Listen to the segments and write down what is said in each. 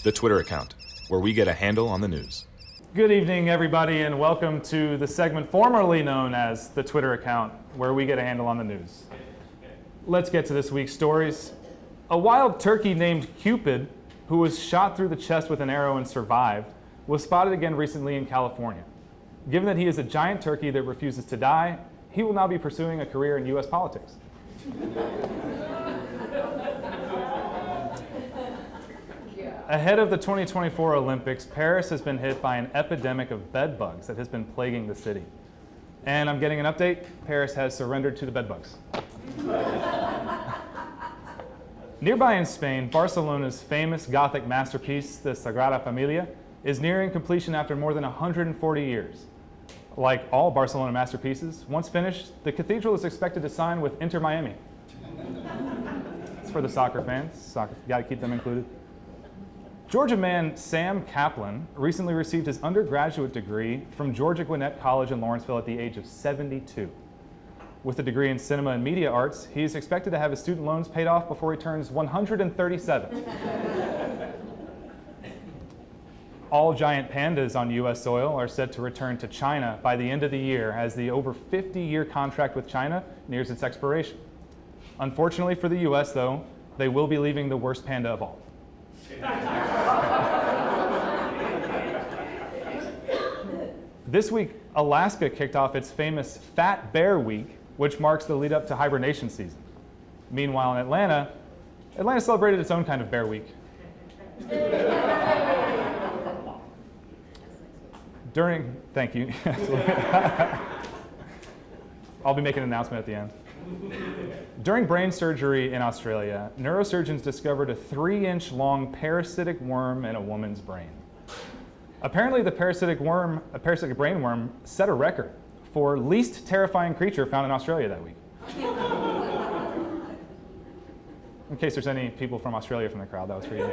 the Twitter account, where we get a handle on the news. Good evening, everybody, and welcome to the segment formerly known as the Twitter account, where we get a handle on the news. Let's get to this week's stories. A wild turkey named Cupid, who was shot through the chest with an arrow and survived, was spotted again recently in California. Given that he is a giant turkey that refuses to die, he will now be pursuing a career in U.S. politics. Ahead of the 2024 Olympics, Paris has been hit by an epidemic of bed bugs that has been plaguing the city. And I'm getting an update, Paris has surrendered to the bed bugs. Nearby in Spain, Barcelona's famous Gothic masterpiece, the Sagrada Familia, is nearing completion after more than 140 years. Like all Barcelona masterpieces, once finished, the cathedral is expected to sign with Inter Miami. It's for the soccer fans. You gotta keep them included. Georgia man Sam Kaplan recently received his undergraduate degree from Georgia Gwinnett College in Lawrenceville at the age of 72. With a degree in cinema and media arts, he is expected to have his student loans paid off before he turns 137. All giant pandas on U.S. soil are set to return to China by the end of the year as the over 50-year contract with China nears its expiration. Unfortunately for the U.S., though, they will be leaving the worst panda of all. This week, Alaska kicked off its famous Fat Bear Week, which marks the lead up to hibernation season. Meanwhile, in Atlanta celebrated its own kind of Bear Week. Thank you. I'll be making an announcement at the end. During brain surgery in Australia, neurosurgeons discovered a 3-inch long parasitic worm in a woman's brain. Apparently, the parasitic brain worm set a record for least terrifying creature found in Australia that week. In case there's any people from Australia from the crowd, that was for you.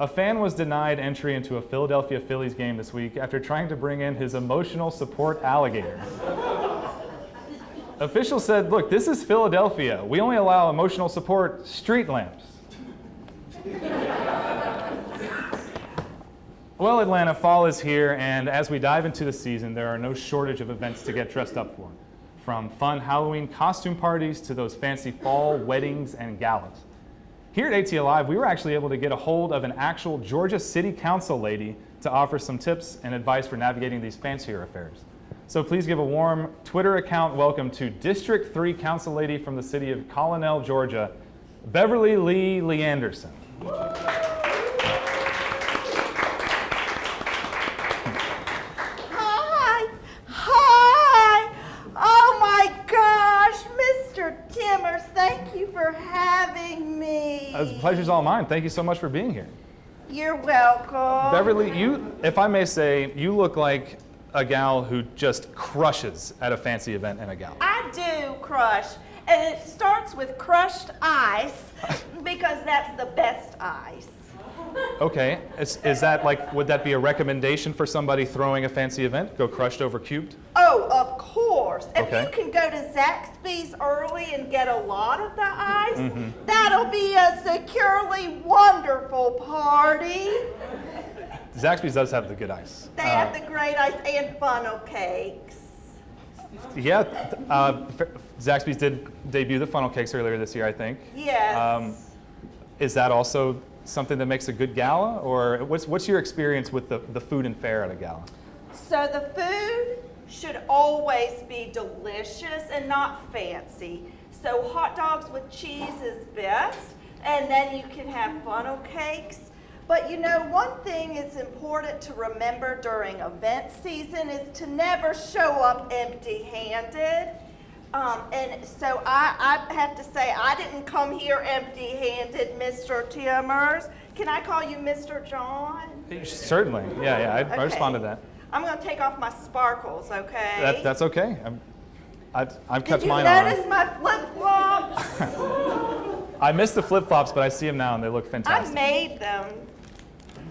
A fan was denied entry into a Philadelphia Phillies game this week after trying to bring in his emotional support alligator. Officials said, look, this is Philadelphia. We only allow emotional support street lamps. Well, Atlanta, fall is here, and as we dive into the season, there are no shortage of events to get dressed up for. From fun Halloween costume parties to those fancy fall weddings and galas. Here at AT Alive, we were actually able to get a hold of an actual Georgia City Council lady to offer some tips and advice for navigating these fancier affairs. So please give a warm Twitter account welcome to District 3 Council Lady from the city of Colonel, Georgia, Beverly Lee Leanderson. Hi. Oh my gosh, Mr. Timmers, thank you for having me. The pleasure's all mine. Thank you so much for being here. You're welcome. Beverly, you, if I may say, you look like a gal who just crushes at a fancy event in a gala. I do crush, and it starts with crushed ice because that's the best ice. Okay, is that like, would that be a recommendation for somebody throwing a fancy event? Go crushed over cubed? Oh, of course. Okay. If you can go to Zaxby's early and get a lot of the ice, that'll be a securely wonderful party. Zaxby's does have the good ice. They have the great ice and funnel cakes. Yeah, Zaxby's did debut the funnel cakes earlier this year, I think. Yes. Is that also something that makes a good gala, or what's your experience with the food and fare at a gala? So the food should always be delicious and not fancy. So hot dogs with cheese is best, and then you can have funnel cakes. But you know, one thing it's important to remember during event season is to never show up empty-handed. And so I have to say, I didn't come here empty-handed, Mr. Timmers. Can I call you Mr. John? Certainly, yeah, I respond to that. I'm going to take off my sparkles, okay? That's okay. I've kept Did mine on. you notice my flip-flops? I missed the flip-flops, but I see them now and they look fantastic. I made them.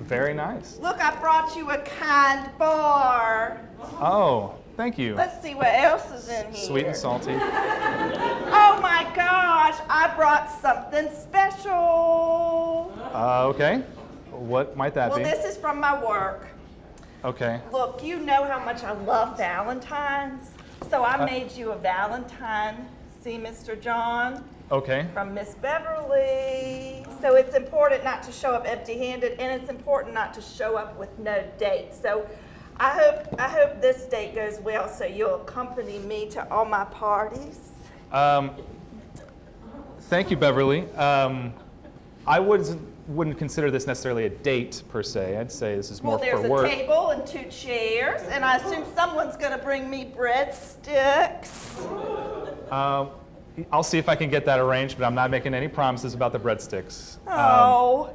Very nice. Look, I brought you a kind bar. Oh, thank you. Let's see what else is in here. Sweet and salty. Oh my gosh, I brought something special. Okay. What might that Well, be? this is from my work. Okay. Look, you know how much I love Valentines, so I made you a Valentine. See, Mr. John? Okay. From Miss Beverly. So it's important not to show up empty-handed, and it's important not to show up with no date. So I hope this date goes well, so you'll accompany me to all my parties. Thank you, Beverly. I wouldn't consider this necessarily a date per se. I'd say this is more Well, there's for work. a table and 2 chairs, and I assume someone's going to bring me breadsticks. I'll see if I can get that arranged, but I'm not making any promises about the breadsticks. Oh,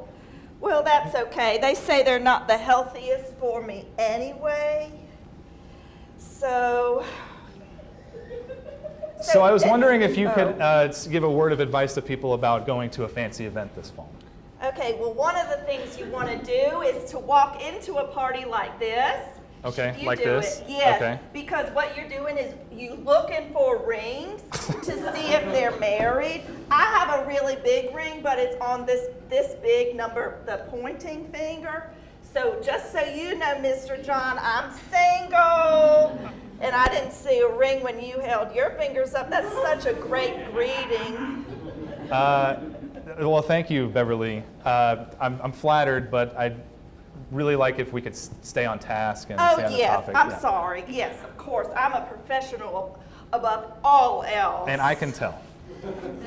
well, that's okay. They say they're not the healthiest for me anyway. So So I was wondering if you Oh. could give a word of advice to people about going to a fancy event this fall. Okay, well, one of the things you want to do is to walk into a party like this. Okay, You like do this? It. Yes, Okay. because what you're doing is you looking for rings to see if they're married. I have a really big ring, but it's on this big number, the pointing finger. So just so you know, Mr. John, I'm single, and I didn't see a ring when you held your fingers up. That's such a great greeting. Well, thank you, Beverly. I'm flattered, but I'd really like if we could stay on task and Oh, stay on the yes, topic. I'm Yeah. sorry. Yes, of course. I'm a professional above all else. And I can tell.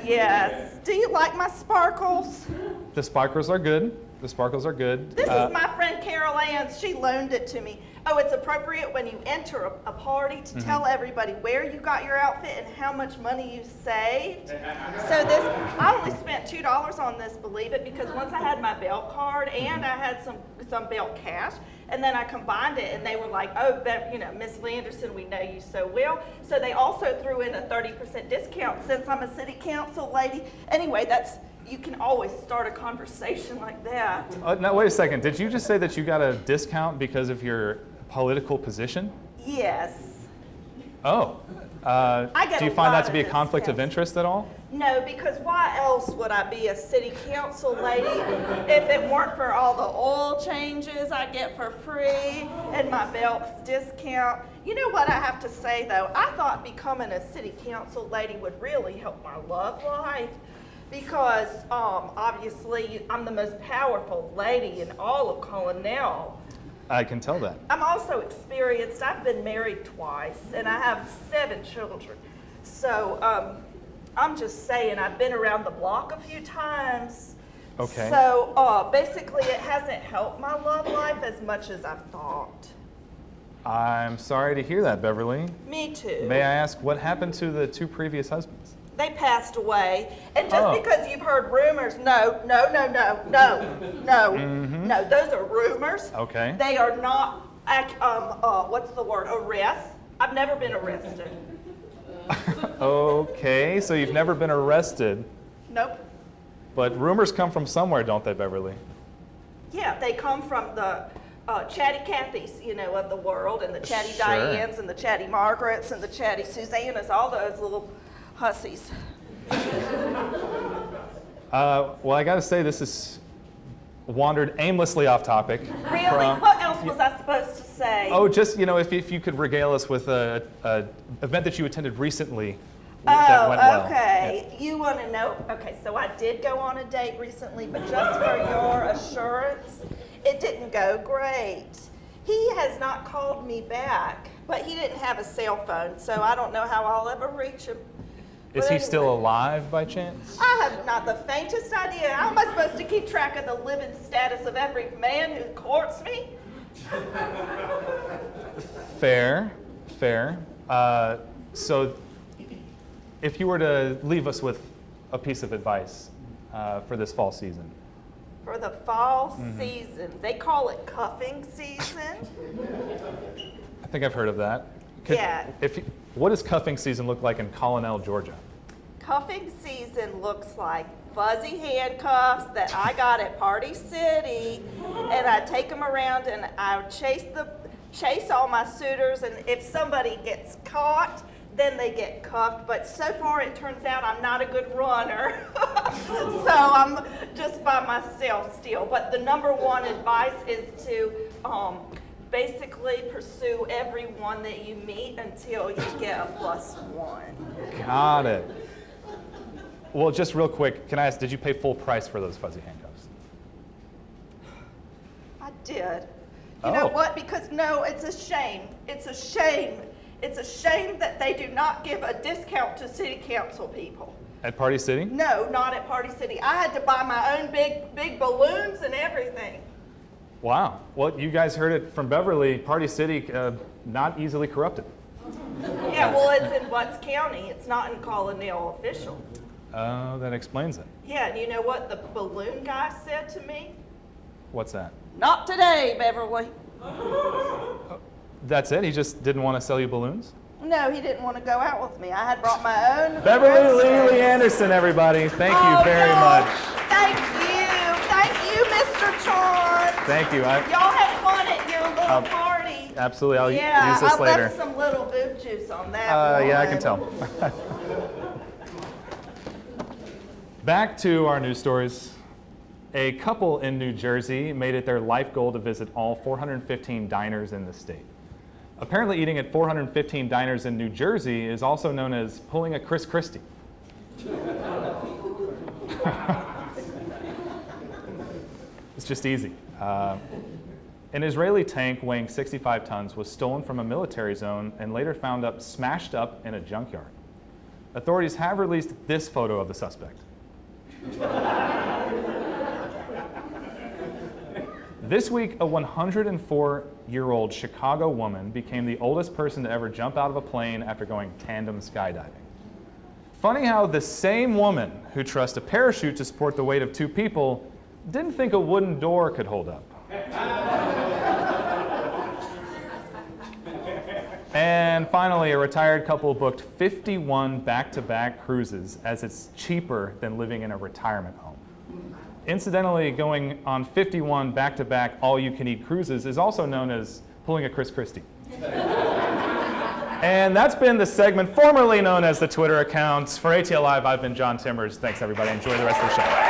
Yes. Do you like my sparkles? The sparkles are good. The sparkles are good. This is my friend Carol Ann. She loaned it to me. Oh, it's appropriate when you enter a party to tell everybody where you got your outfit and how much money you saved. So I only spent $2 on this, believe it, because once I had my belt card and I had some belt cash, and then I combined it, and they were like, oh, Miss Landerson, we know you so well. So they also threw in a 30% discount since I'm a city council lady. Anyway, you can always start a conversation like that. Now, wait a second. Did you just say that you got a discount because of your political position? Yes. Oh. I get Do you a find lot that to be a of conflict of discounts. interest at all? No, because why else would I be a city council lady if it weren't for all the oil changes I get for free and my belt's discount? You know what I have to say though? I thought becoming a city council lady would really help my love life because obviously I'm the most powerful lady in all of Colonel. I can tell that. I'm also experienced. I've been married twice, and I have 7 children. So I'm just saying, I've been around the block a few times. Okay. So basically, it hasn't helped my love life as much as I've thought. I'm sorry to hear that, Beverly. Me too. May I ask what happened to the 2 previous husbands? They passed away. And just Oh. because you've heard rumors, no, those are rumors. Okay. They are not, what's the word, arrests. I've never been arrested. Okay, so you've never been arrested, Nope. but rumors come from somewhere, don't they, Beverly? Yeah, they come from the Chatty Cathys, of the world, and the Chatty Sure. Dianes, and the Chatty Margarets, and the Chatty Susannas, all those little hussies. Well, I gotta say, this has wandered aimlessly off topic. Really? from- What else was I supposed to say? Oh, just, if you could regale us with a event that you attended recently that went well. Okay. You want to know? Okay, so I did go on a date recently, but just for your assurance, it didn't go great. He has not called me back, but he didn't have a cell phone, so I don't know how I'll ever reach him. Is But he still anyway. alive by chance? I have not the faintest idea. How am I supposed to keep track of the living status of every man who courts me? Fair. So, if you were to leave us with a piece of advice for this fall season. For the fall season, they call it cuffing season. I think I've heard of that. Yeah. What does cuffing season look like in Colonel, Georgia? Cuffing season looks like fuzzy handcuffs that I got at Party City, and I take them around and I chase all my suitors, and if somebody gets caught, then they get cuffed. But so far it turns out I'm not a good runner. So I'm just by myself still. But the number one advice is to basically pursue everyone that you meet until you get a +1. Got it. Well, just real quick, can I ask, did you pay full price for those fuzzy handcuffs? I did. You know Oh. what? Because no, it's a shame. It's a shame. It's a shame that they do not give a discount to city council people. At Party City? No, not at Party City. I had to buy my own big balloons and everything. Wow. Well, you guys heard it from Beverly. Party City, not easily corrupted. Yeah, well, it's in Butts County. It's not in Colonial official. Oh, that explains it. Yeah, and you know what the balloon guy said to me? What's that? Not today, Beverly. That's it? He just didn't want to sell you balloons? No, he didn't want to go out with me. I had brought my own. Beverly red Lee sticks. Anderson, everybody. Thank you Oh, very no. much. Thank you, Mr. Chon. Thank you. Y'all have fun at your little party. Absolutely. I'll Yeah, use this I later. left some little boob juice on that. Yeah, I can one. tell. Back to our news stories. A couple in New Jersey made it their life goal to visit all 415 diners in the state. Apparently, eating at 415 diners in New Jersey is also known as pulling a Chris Christie. It's just easy. An Israeli tank weighing 65 tons was stolen from a military zone and later found smashed up in a junkyard. Authorities have released this photo of the suspect. This week, a 104-year-old Chicago woman became the oldest person to ever jump out of a plane after going tandem skydiving. Funny how the same woman who trusts a parachute to support the weight of 2 people didn't think a wooden door could hold up. And finally, a retired couple booked 51 back-to-back cruises as it's cheaper than living in a retirement home. Incidentally, going on 51 back-to-back all-you-can-eat cruises is also known as pulling a Chris Christie. And that's been the segment formerly known as the Twitter accounts. For ATL Live, I've been John Timmers. Thanks, everybody. Enjoy the rest of the show.